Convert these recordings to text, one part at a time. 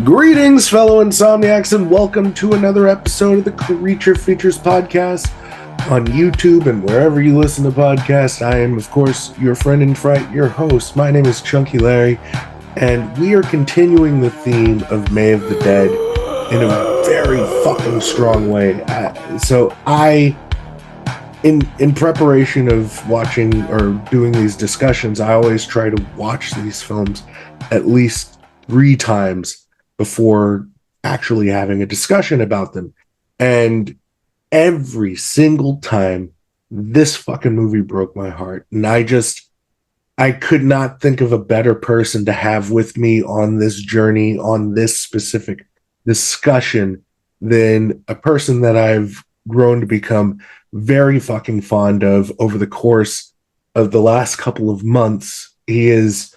Greetings, fellow insomniacs, and welcome to another episode of the Creature Features podcast on YouTube and wherever you listen to podcasts. I am, of course, your friend in fright, your host. My name is Chunky Larry, and we are continuing the theme of May of the Dead in a very fucking strong way. In preparation of watching or doing these discussions, I always try to watch these films at least 3 times before actually having a discussion about them. And every single time, this fucking movie broke my heart. And I could not think of a better person to have with me on this journey, on this specific discussion, than a person that I've grown to become very fucking fond of over the course of the last couple of months. He is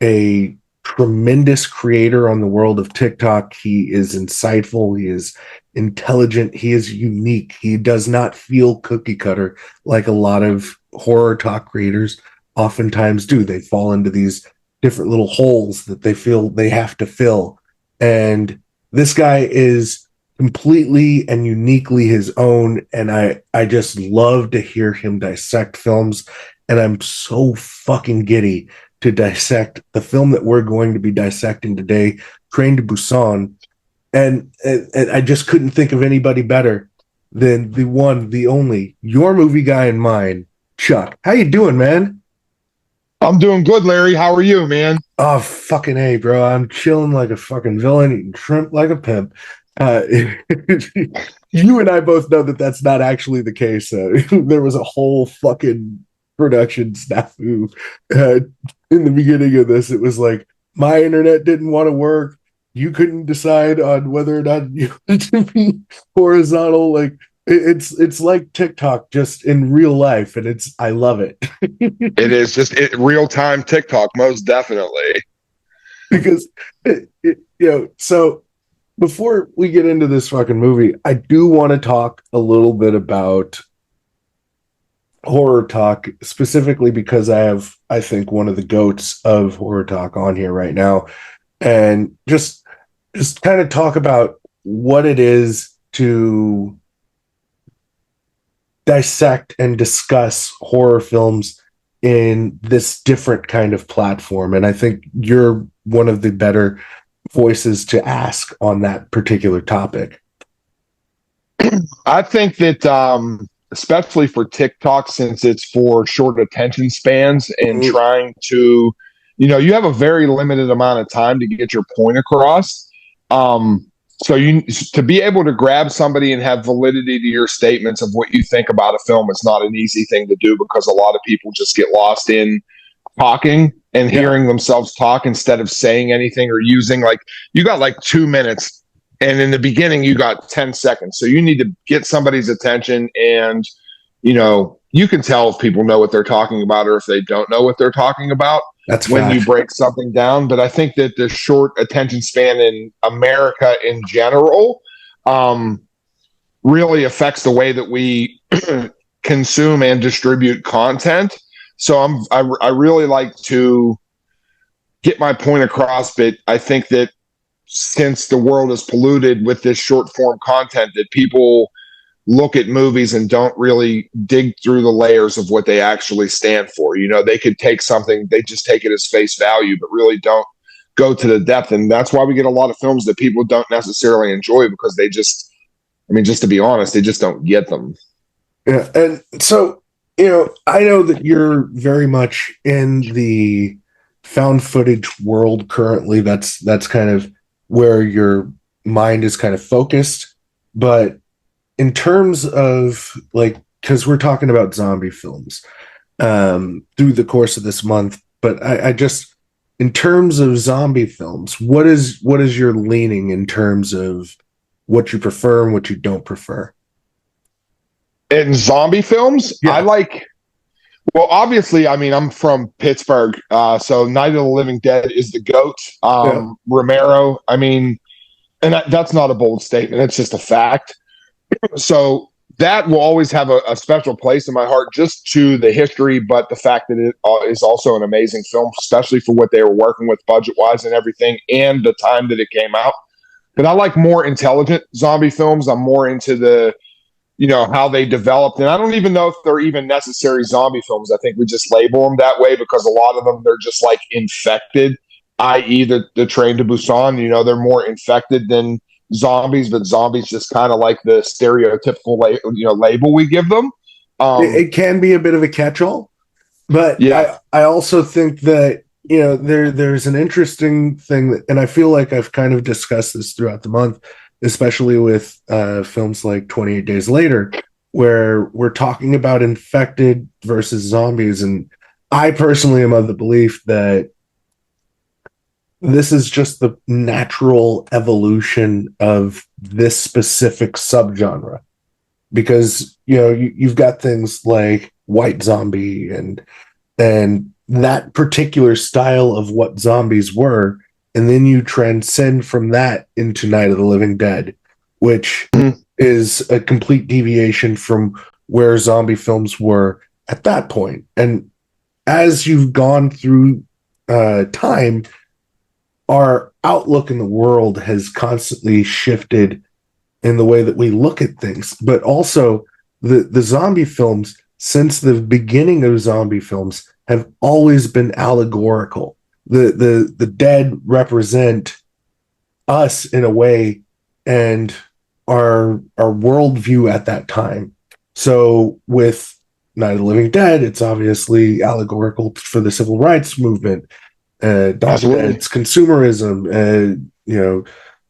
a tremendous creator on the world of TikTok. He is insightful. He is intelligent. He is unique. He does not feel cookie cutter like a lot of horror talk creators oftentimes do. They fall into these different little holes that they feel they have to fill. And this guy is completely and uniquely his own, and I just love to hear him dissect films, and I'm so fucking giddy to dissect the film that we're going to be dissecting today, Train to Busan. And I just couldn't think of anybody better than the one, the only, your movie guy and mine, Chuck. How you doing, man? I'm doing good, Larry. How are you, man? Oh, fucking A, bro. I'm chilling like a fucking villain, eating shrimp like a pimp. You and I both know that that's not actually the case. There was a whole fucking production snafu in the beginning of this. It was like my internet didn't want to work. You couldn't decide on whether or not you wanted to be horizontal. Like it's like TikTok just in real life, and I love it. It is just real time TikTok, most definitely. Because so before we get into this fucking movie, I do want to talk a little bit about horror talk, specifically because I have, I think, one of the goats of horror talk on here right now, and just kind of talk about what it is to dissect and discuss horror films in this different kind of platform. And I think you're one of the better voices to ask on that particular topic. I think that especially for TikTok, since it's for short attention spans and trying to, you have a very limited amount of time to get your point across. So to be able to grab somebody and have validity to your statements of what you think about a film is not an easy thing to do, because a lot of people just get lost in talking and hearing themselves talk instead of saying anything, or using, like, you got like 2 minutes and in the beginning you got 10 seconds. So you need to get somebody's attention, and you can tell if people know what they're talking about or if they don't know what they're talking about. That's when fact. You break something down. But I think that the short attention span in America in general really affects the way that we consume and distribute content. So I really like to get my point across, but I think that since the world is polluted with this short form content, that people look at movies and don't really dig through the layers of what they actually stand for. They could take something, they just take it as face value, but really don't go to the depth. And that's why we get a lot of films that people don't necessarily enjoy, because they just to be honest, they just don't get them. Yeah. And so, I know that you're very much in the found footage world currently. That's kind of where your mind is kind of focused. But in terms of, like, because we're talking about zombie films through the course of this month, but I just, in terms of zombie films, what is your leaning in terms of what you prefer and what you don't prefer? In zombie films, I like, well, obviously, I'm from Pittsburgh, so Night of the Living Dead is the GOAT. Romero, and that's not a bold statement, it's just a fact. So that will always have a special place in my heart, just to the history, but the fact that it is also an amazing film, especially for what they were working with budget wise and everything, and the time that it came out. But I like more intelligent zombie films. I'm more into the, how they developed. And I don't even know if they're even necessary zombie films. I think we just label them that way because a lot of them, they're just like infected, i.e., the Train to Busan. They're more infected than zombies, but zombies just kind of like the stereotypical label we give them. It can be a bit of a catch-all, but Yeah, I also think that there's an interesting thing that, and I feel like I've kind of discussed this throughout the month, especially with films like 28 Days Later, where we're talking about infected versus zombies, and I personally am of the belief that this is just the natural evolution of this specific subgenre, because you've got things like white zombie and that particular style of what zombies were, and then you transcend from that into Night of the Living Dead, which is a complete deviation from where zombie films were at that point. And as you've gone through time, our outlook in the world has constantly shifted in the way that we look at things, but also the zombie films since the beginning of zombie films have always been allegorical. The dead represent us in a way, and our worldview at that time. So with Night of the Living Dead, it's obviously allegorical for the civil rights movement. Dawn of the absolutely. Dead's consumerism,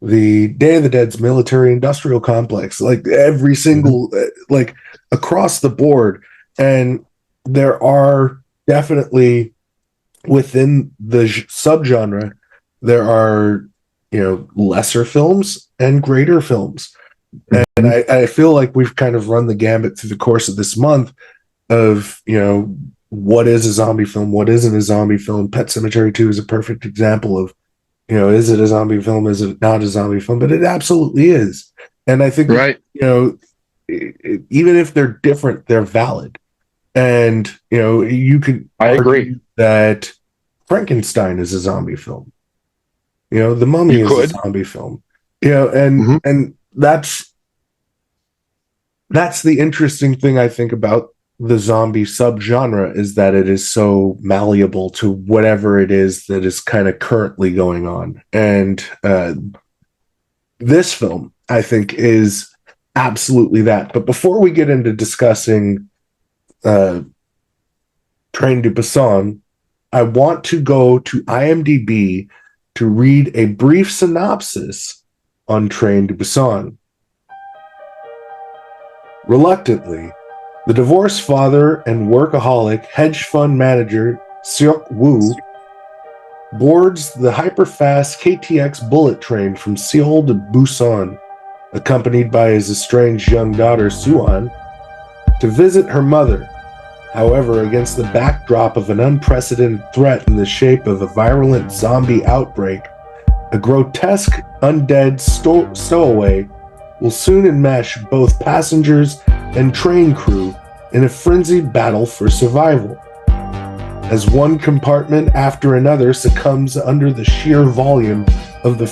the Day of the Dead's military industrial complex, like every single, like across the board. And there are definitely within the subgenre, there are, lesser films and greater films. And I feel like we've kind of run the gambit through the course of this month of, what is a zombie film? What isn't a zombie film? Pet Cemetery 2 is a perfect example of, is it a zombie film? Is it not a zombie film? But it absolutely is. And I think, Right. even if they're different, they're valid. And, you could I argue agree. that Frankenstein is a zombie film. The Mummy You is a could. zombie film. And that's the interesting thing I think about the zombie subgenre, is that it is so malleable to whatever it is that is kind of currently going on. And this film, I think, is absolutely that. But before we get into discussing uh, Train to Busan, I want to go to IMDb to read a brief synopsis on Train to Busan. Reluctantly, the divorced father and workaholic hedge fund manager Seok Woo boards the hyperfast KTX bullet train from Seoul to Busan, accompanied by his estranged young daughter Suan, to visit her mother. However, against the backdrop of an unprecedented threat in the shape of a virulent zombie outbreak, a grotesque undead stowaway will soon enmesh both passengers and train crew in a frenzied battle for survival. As one compartment after another succumbs under the sheer volume of the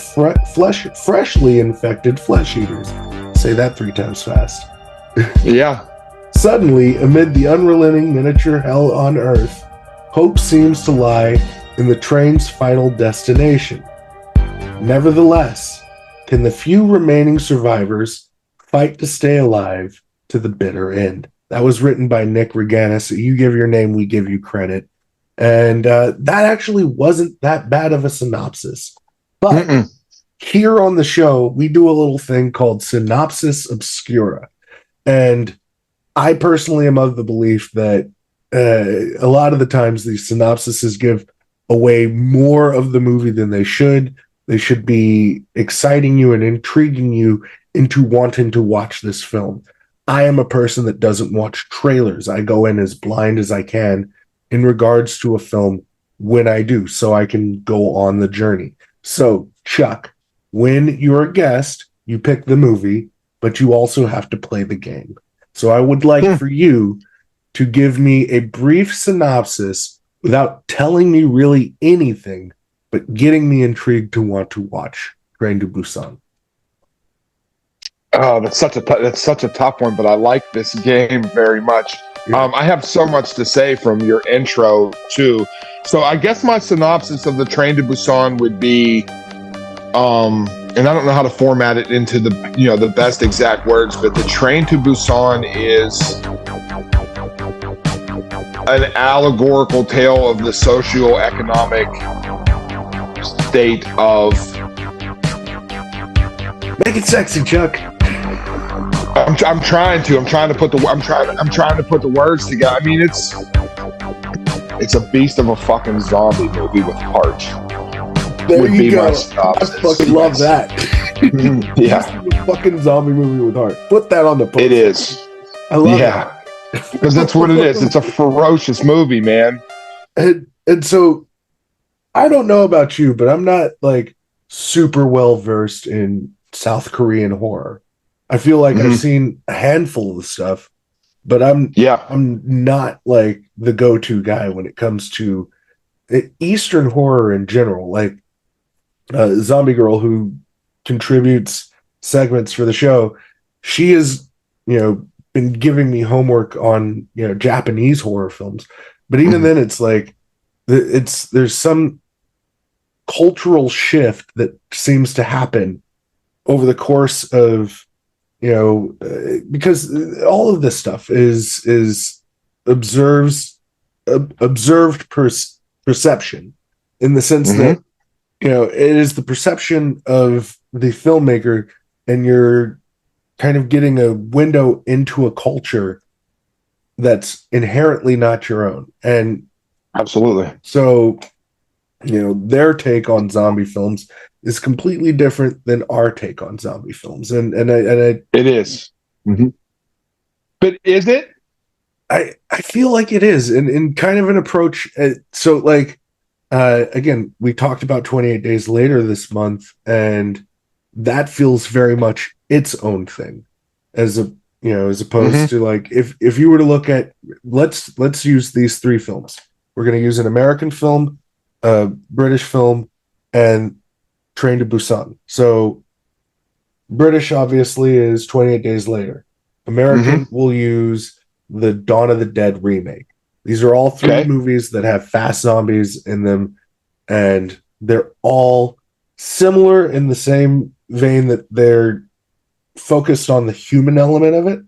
freshly infected flesh eaters. Say that 3 times fast. Yeah. Suddenly, amid the unrelenting miniature hell on Earth, hope seems to lie in the train's final destination. Nevertheless, can the few remaining survivors fight to stay alive to the bitter end? That was written by Nick Reganis. You give your name, we give you credit. And that actually wasn't that bad of a synopsis. But here on the show, we do a little thing called Synopsis Obscura. And I personally am of the belief that a lot of the times these synopsises give away more of the movie than they should. They should be exciting you and intriguing you into wanting to watch this film. I am a person that doesn't watch trailers. I go in as blind as I can in regards to a film when I do, so I can go on the journey. So, Chuck, when you're a guest, you pick the movie, but you also have to play the game. So I would like for you to give me a brief synopsis without telling me really anything, but getting me intrigued to want to watch Train to Busan. Oh, that's such a tough one, but I like this game very much. Yeah. I have so much to say from your intro too. So I guess my synopsis of the Train to Busan would be, and I don't know how to format it into the best exact words, but the Train to Busan is an allegorical tale of the socio-economic state of. Make it sexy, Chuck. I'm trying to put the words together. I mean, it's a beast of a fucking zombie movie with heart. There Would you be my go. I synopsis. fucking love that. Yeah, A fucking zombie movie with heart. Put that on the poster. it is. I love Yeah, because that's what it is. It's a ferocious movie, man. And so I don't know about you, but I'm not like super well versed in South Korean horror. I feel like I've seen a handful of the stuff, but Yeah. I'm not like the go-to guy when it comes to Eastern horror in general. Like Zombie Girl, who contributes segments for the show, she has, been giving me homework on, Japanese horror films. But even then, it's like there's some cultural shift that seems to happen over the course of, because all of this stuff is observes observed perception, in the sense that it is the perception of the filmmaker, and you're kind of getting a window into a culture that's inherently not your own. And Absolutely. so, their take on zombie films is completely different than our take on zombie films. And It is. But is it? I feel like it is in kind of an approach. So like, again, we talked about 28 Days Later this month, and that feels very much its own thing, as opposed to, like, if you were to look at, let's use these three films. We're going to use an American film, a British film, and Train to Busan. So British obviously is 28 Days Later. American will use the Dawn of the Dead remake. These are all three movies that have fast zombies in them, and they're all similar in the same vein that they're focused on the human element of it,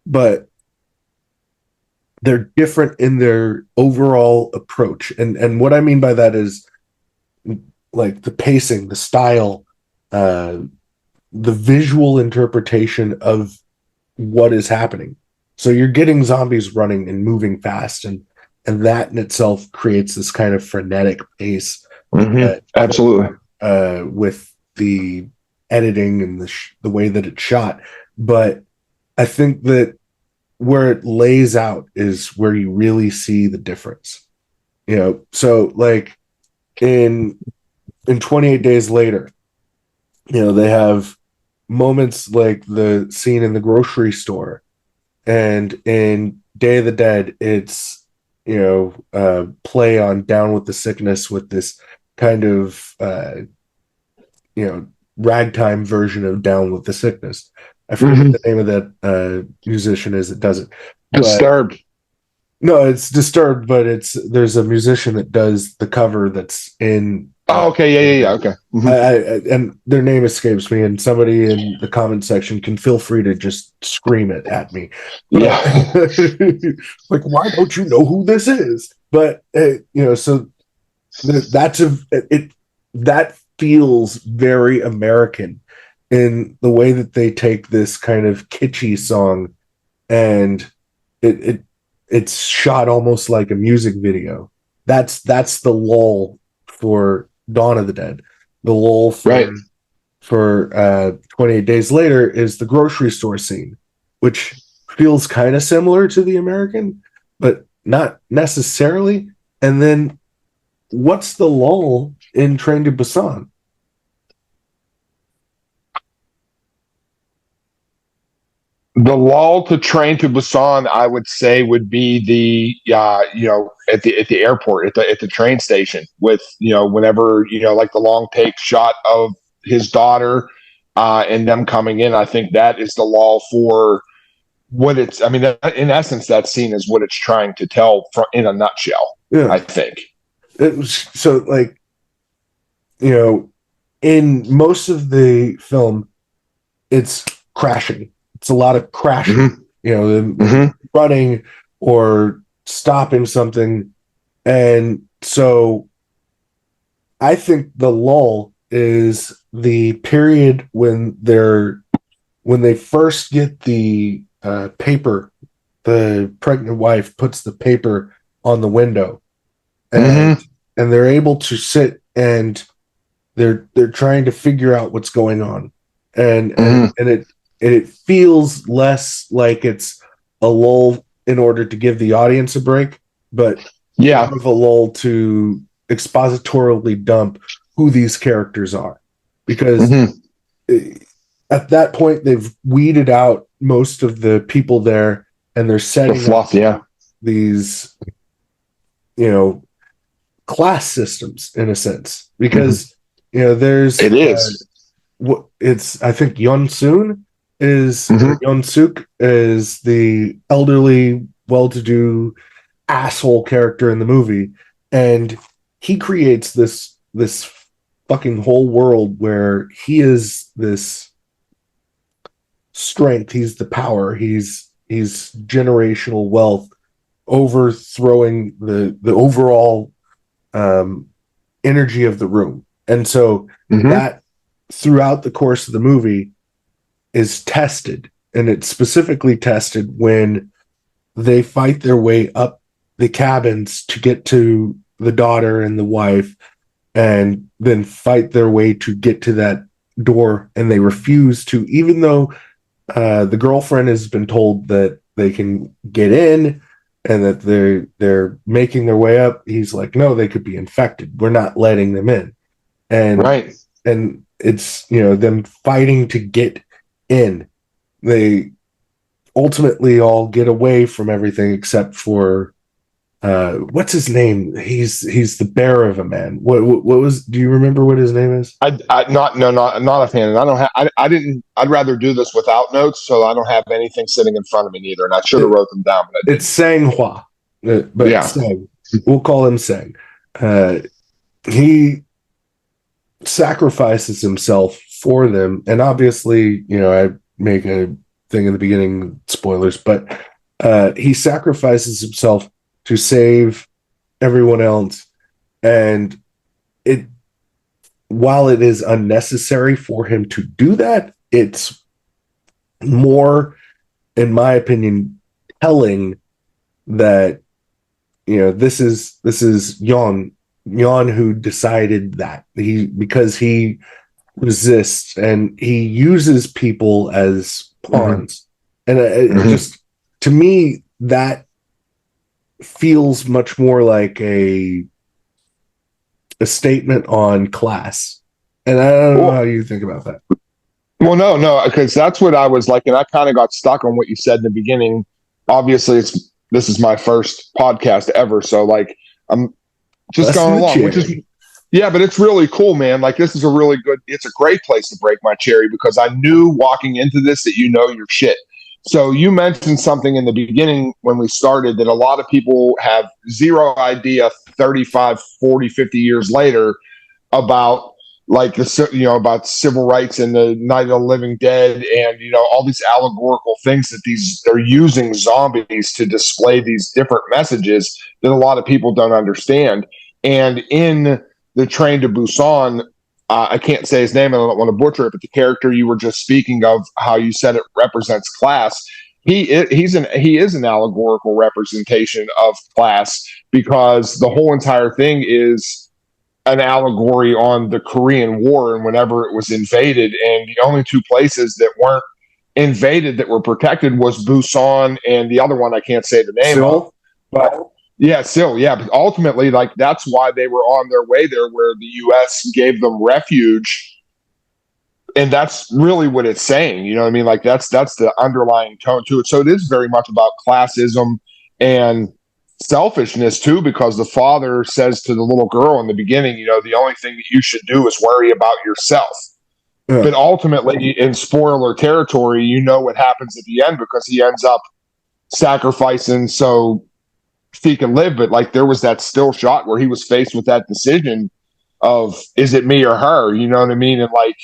but they're different in their overall approach. And what I mean by that is, like, the pacing, the style, the visual interpretation of what is happening. So you're getting zombies running and moving fast, and that in itself creates this kind of frenetic pace. Absolutely. With the editing and the way that it's shot. But I think that where it lays out is where you really see the difference. So like in 28 Days Later, they have moments like the scene in the grocery store, and in Day of the Dead, it's play on Down with the Sickness with this kind of ragtime version of Down with the Sickness. I forget what the name of that musician is that does it. Disturbed. No, it's Disturbed, but there's a musician that does the cover that's in. Oh, okay, yeah, okay. And their name escapes me, and somebody in the comment section can feel free to just scream it at me. Yeah. Like, why don't you know who this is? But so that feels very American in the way that they take this kind of kitschy song, and it's shot almost like a music video. That's the lull for Dawn of the Dead. The lull for 28 Days Later is the grocery store scene, which feels kind of similar to the American, but not necessarily. And then what's the lull in Train to Busan? The lull to Train to Busan, I would say, would be the at the airport at the train station with whenever like the long take shot of his daughter and them coming in. I think that is the lull for what it's. I mean, in essence, that scene is what it's trying to tell in a nutshell. Yeah. I think. It was, so like, in most of the film, it's crashing. It's a lot of crashing. Mm-hmm. Mm-hmm. Running or stopping something, and so I think the lull is the period when they first get the paper. The pregnant wife puts the paper on the window, and Mm-hmm. they're able to sit, and they're trying to figure out what's going on, and Mm-hmm. it feels less like it's a lull in order to give the audience a break, but Yeah. more of a lull to expositorily dump who these characters are, because Mm-hmm. at that point they've weeded out most of the people there, and they're The setting up fluff. Yeah. these you know class systems in a sense, Mm-hmm. because there's It is. what it's I think Mm-hmm. Yon Suk is the elderly, well-to-do asshole character in the movie, and he creates this fucking whole world where he is this strength, he's the power, he's generational wealth, overthrowing the overall um, energy of the room. And so Mm-hmm. that throughout the course of the movie is tested. And it's specifically tested when they fight their way up the cabins to get to the daughter and the wife, and then fight their way to get to that door. And they refuse to, even though the girlfriend has been told that they can get in and that they're making their way up. He's like, no, they could be infected. We're not letting them in. And Right. it's them fighting to get in. They ultimately all get away from everything except for what's his name? He's the bear of a man. What was? Do you remember what his name is? Not a fan. And I don't have. I didn't. I'd rather do this without notes, so I don't have anything sitting in front of me neither. And I should have It, wrote them down, but I it's didn't. Sang Hua, but Yeah. Sang. We'll call him Sang. Uh, he sacrifices himself for them, and obviously, I make a thing in the beginning, spoilers, but he sacrifices himself to save everyone else, and it while it is unnecessary for him to do that, it's more, in my opinion, telling that this is Yon who decided that because he resists and he uses people as Mm-hmm. pawns, and it Mm-hmm. just, to me, that feels much more like a statement on class, and I don't know how Well, you think about that. no, because that's what I was like, and I kind of got stuck on what you said in the beginning. Obviously, this is my first podcast ever, so like I'm just Less going than the along, which is cherry. yeah, but it's really cool, man. Like this is a really good. It's a great place to break my cherry because I knew walking into this that your shit. So you mentioned something in the beginning when we started that a lot of people have zero idea 35, 40, 50 years later about like about civil rights and the Night of the Living Dead and all these allegorical things that they're using zombies to display these different messages that a lot of people don't understand. And in the Train to Busan, I can't say his name, and I don't want to butcher it, but the character you were just speaking of, how you said it represents class. He is an allegorical representation of class because the whole entire thing is an allegory on the Korean War and whenever it was invaded. And the only two places that weren't invaded that were protected was Busan and the other one I can't say the name of. Still, But yeah, still, yeah. But ultimately, like that's why they were on their way there, where the U.S. gave them refuge And that's really what it's saying. You know what I mean? Like that's the underlying tone to it. So it is very much about classism and selfishness too, because the father says to the little girl in the beginning, you know, the only thing that you should do is worry about yourself. Yeah. But ultimately, in spoiler territory, you know what happens at the end because he ends up sacrificing so she can live. But like there was that still shot where he was faced with that decision of is it me or her? You know what I mean? And like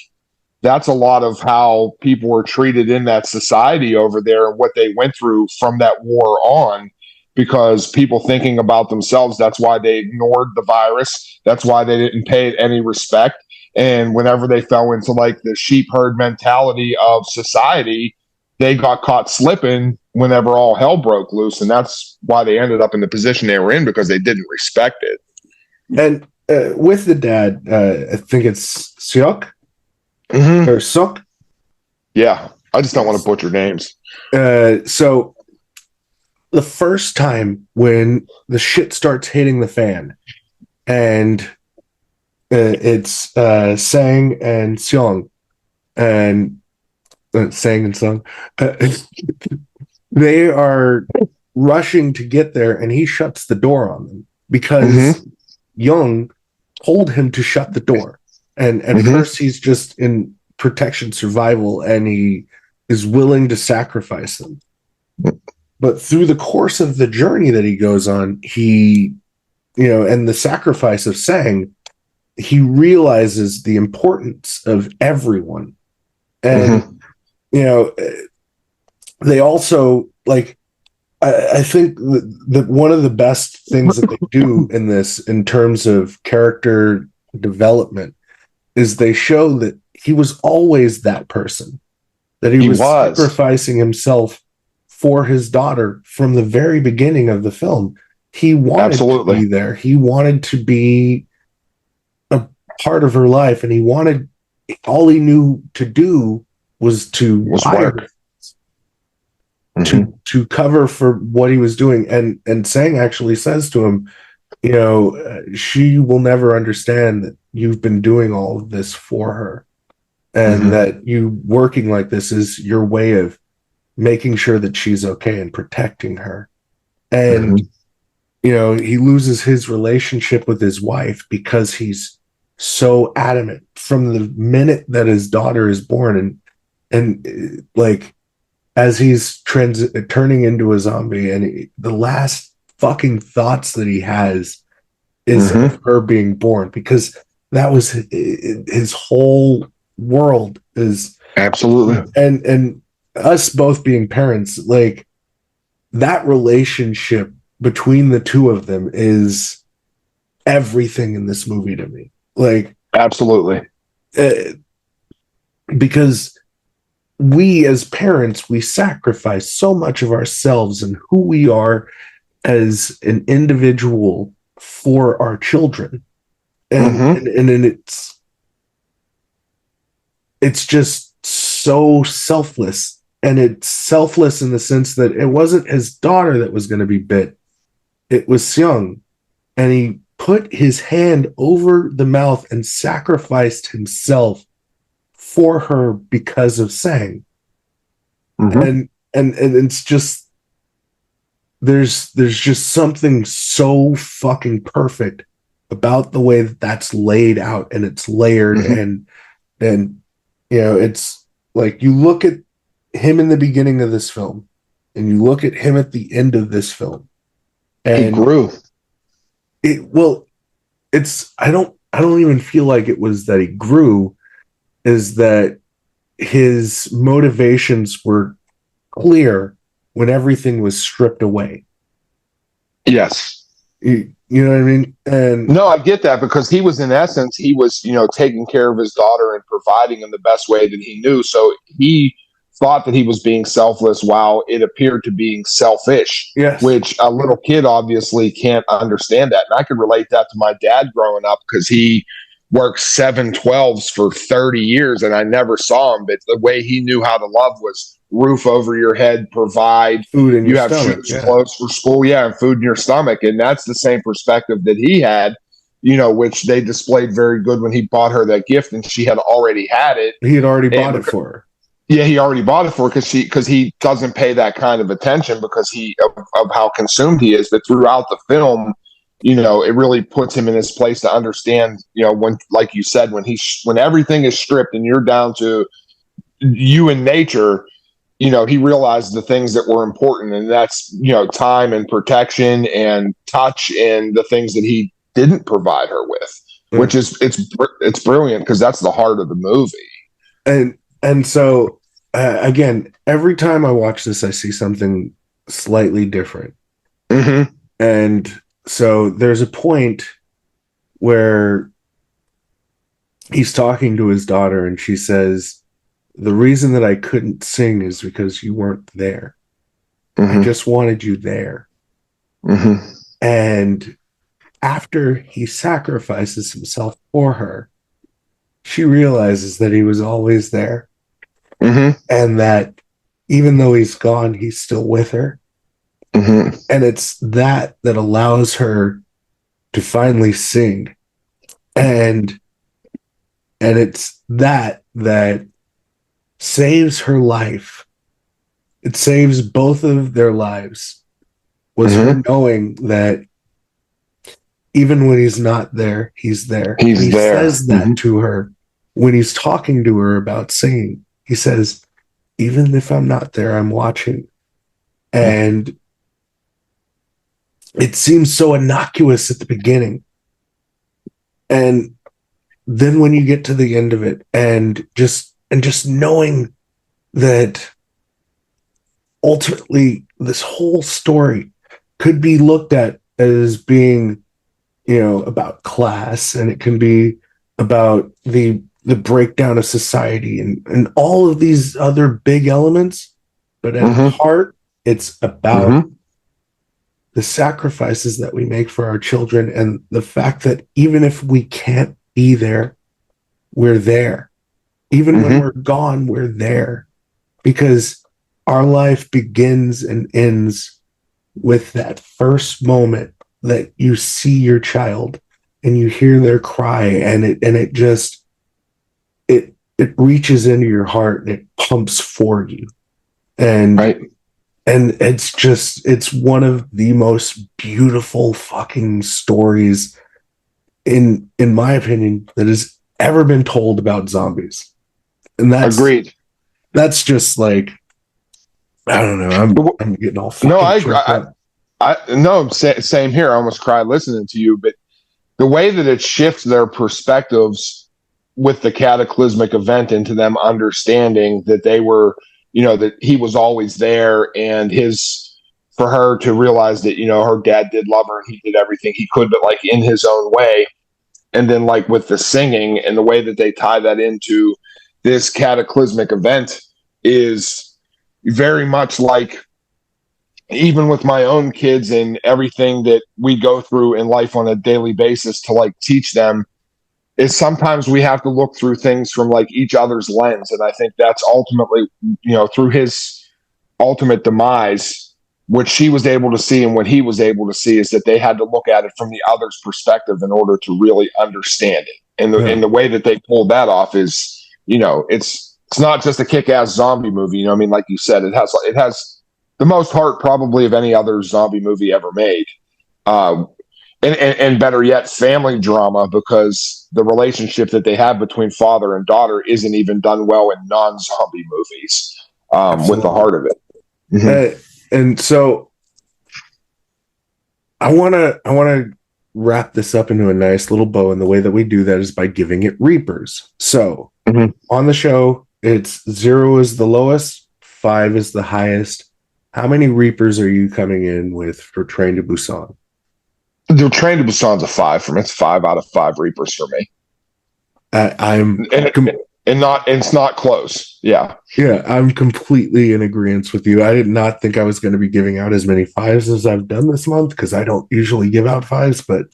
that's a lot of how people were treated in that society over there and what they went through from that war on, because people thinking about themselves, that's why they ignored the virus, that's why they didn't pay it any respect. And whenever they fell into like the sheep herd mentality of society, they got caught slipping whenever all hell broke loose. And that's why they ended up in the position they were in, because they didn't respect it. And with the dad, I think it's Seok or Sok. Yeah, I just don't want to butcher names. So the first time when the shit starts hitting the fan, and it's Sang and Seong, and Sang and Sung, they are rushing to get there, and he shuts the door on them because Young told him to shut the door. And at first, he's just in protection survival, and he is willing to sacrifice them. But through the course of the journey that he goes on, he, you know, and the sacrifice of Sang, he realizes the importance of everyone. And, you know, they also, like, I think that one of the best things that they do in this, in terms of character development, is they show that he was always that person, that he was sacrificing himself for his daughter from the very beginning of the film. He wanted to be there. He wanted to be a part of her life, and he wanted, all he knew to do was to work. To cover for what he was doing. And Sang actually says to him, you know, she will never understand that you've been doing all of this for her, and that you working like this is your way of making sure that she's okay and protecting her. And you know, he loses his relationship with his wife because he's so adamant from the minute that his daughter is born, and like, as he's turning into a zombie, and the last fucking thoughts that he has is of her being born, because that was his whole world. Is absolutely. And us both being parents, like, that relationship between the two of them is everything in this movie to me. Like, absolutely. Because we as parents, we sacrifice so much of ourselves and who we are as an individual for our children. And it's just so selfless. And it's selfless in the sense that it wasn't his daughter that was going to be bit. It was Seong. And he put his hand over the mouth and sacrificed himself for her because of Sang. And it's just, there's just something so fucking perfect about the way that that's laid out, and it's layered. And you know, it's like, you look at him in the beginning of this film, and you look at him at the end of this film, and he grew. I don't even feel like it was that he grew, is that his motivations were clear when everything was stripped away. Yes. You know what I mean? And no, I get that, because he was, in essence, he was, you know, taking care of his daughter and providing in the best way that he knew. So he thought that he was being selfless while it appeared to being selfish. Yes. Which a little kid obviously can't understand that. And I can relate that to my dad growing up, because he worked 7/12s for 30 years and I never saw him. But the way he knew how to love was roof over your head, provide food in you your have stomach, shoes, clothes for school, and food in your stomach. And that's the same perspective that he had. which they displayed very good when he bought her that gift, and she had already had it. He had already bought And it for her. yeah, he already bought it for her because he doesn't pay that kind of attention because of how consumed he is. But throughout the film, it really puts him in his place to understand, when, like you said, when everything is stripped and you're down to you and nature, he realized the things that were important, and that's, time and protection and touch and the things that he didn't provide her with, Yeah. which is it's brilliant because that's the heart of the movie. And so again, every time I watch this, I see something slightly different. Mm-hmm. And so there's a point where he's talking to his daughter, and she says, "The reason that I couldn't sing is because you weren't there. Mm-hmm. I just wanted you there." Mm-hmm. And after he sacrifices himself for her, she realizes that he was always there, Mm-hmm. and that even though he's gone, he's still with her. Mm-hmm. And it's that allows her to finally sing. And it's that saves her life. It saves both of their lives. Was Mm-hmm. her knowing that even when he's not there, he's there. He's and he there. says that Mm-hmm. to her when he's talking to her about singing. He says, "Even if I'm not there, I'm watching." And it seems so innocuous at the beginning. And then when you get to the end of it, and just knowing that ultimately this whole story could be looked at as being, about class, and it can be about the breakdown of society, and all of these other big elements, but at Mm-hmm. heart, it's about Mm-hmm. the sacrifices that we make for our children, and the fact that even if we can't be there, we're there. Even when Mm-hmm. we're gone, we're there, because our life begins and ends with that first moment that you see your child and you hear their cry, and it just it reaches into your heart and it pumps for you. And Right. it's one of the most beautiful fucking stories, in my opinion, that has ever been told about zombies. And Agreed. that's just like, I don't know, I'm getting all No, fucking I agree. choked up. No, same here. I almost cried listening to you, but the way that it shifts their perspectives with the cataclysmic event into them understanding that they were, that he was always there, and for her to realize that, her dad did love her and he did everything he could, but like in his own way. And then like with the singing and the way that they tie that into this cataclysmic event is very much like, even with my own kids and everything that we go through in life on a daily basis, to like teach them, is sometimes we have to look through things from like each other's lens. And I think that's ultimately, through his ultimate demise, what she was able to see and what he was able to see, is that they had to look at it from the other's perspective in order to really understand it. And the way that they pulled that off is, it's not just a kick-ass zombie movie. I mean, like you said, it has the most heart probably of any other zombie movie ever made. And better yet, family drama, because the relationship that they have between father and daughter isn't even done well in non-zombie movies, with the heart of it. Mm-hmm. And so I want to wrap this up into a nice little bow, and the way that we do that is by giving it reapers. So Mm-hmm. on the show, it's 0 is the lowest, 5 is the highest. How many reapers are you coming in with for Train to Busan? The Train to Busan's a 5 for me. It's 5 out of 5 reapers for me. I'm It's not close. Yeah. I'm completely in agreement with you. I did not think I was going to be giving out as many 5s as I've done this month, because I don't usually give out 5s, but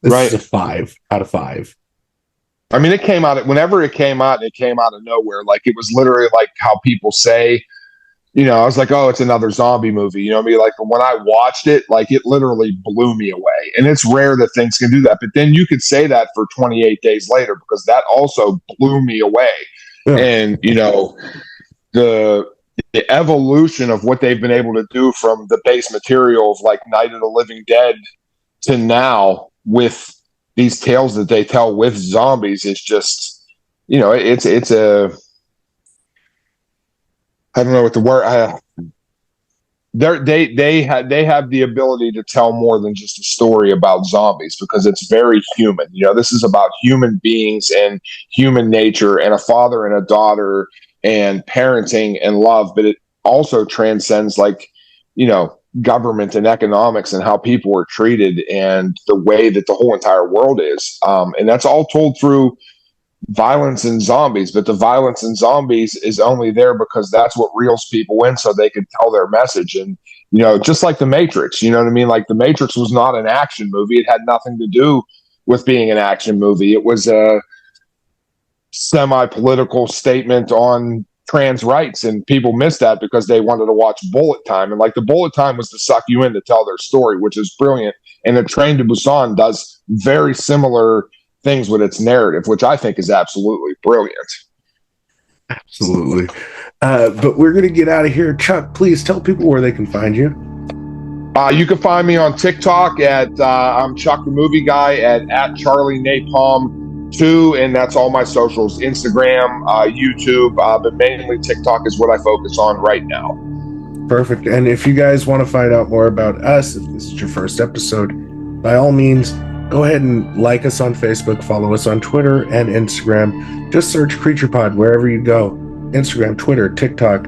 this is a 5 out of 5. I mean, whenever it came out of nowhere. Like, it was literally like how people say, I was like, oh, it's another zombie movie. You know what I mean? Like when I watched it, like it literally blew me away. And it's rare that things can do that. But then you could say that for 28 days later because that also blew me away. Yeah. And the the evolution of what they've been able to do from the base material of like Night of the Living Dead to now with these tales that they tell with zombies is just, it's a, I don't know what the word. They have the ability to tell more than just a story about zombies because it's very human. This is about human beings and human nature and a father and a daughter and parenting and love, but it also transcends like, government and economics and how people are treated and the way that the whole entire world is. And that's all told through violence and zombies, but the violence in zombies is only there because that's what reels people in so they can tell their message. And just like the Matrix, you know what I mean? Like the Matrix was not an action movie. It had nothing to do with being an action movie. It was a semi-political statement on trans rights, and people missed that because they wanted to watch Bullet Time. And like the Bullet Time was to suck you in to tell their story, which is brilliant. And the Train to Busan does very similar things with its narrative, which I think is absolutely brilliant. Absolutely. But we're going to get out of here. Chuck, please tell people where they can find you. You can find me on TikTok at I'm Chuck the Movie Guy at Charlie Napalm 2, and that's all my socials: Instagram, YouTube, but mainly TikTok is what I focus on right now. Perfect. And if you guys want to find out more about us, if this is your first episode, by all means, go ahead and like us on Facebook, follow us on Twitter and Instagram. Just search Creature Pod wherever you go. Instagram, Twitter, TikTok,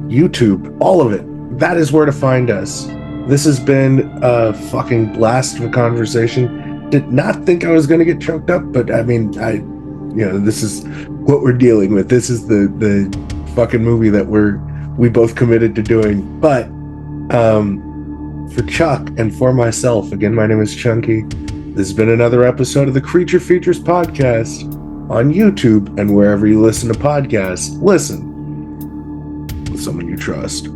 YouTube, all of it. That is where to find us. This has been a fucking blast of a conversation. Did not think I was going to get choked up, but I mean, this is what we're dealing with. This is the fucking movie that we both committed to doing. But for Chuck and for myself, again, my name is Chunky. This has been another episode of the Creature Features podcast on YouTube and wherever you listen to podcasts. Listen with someone you trust.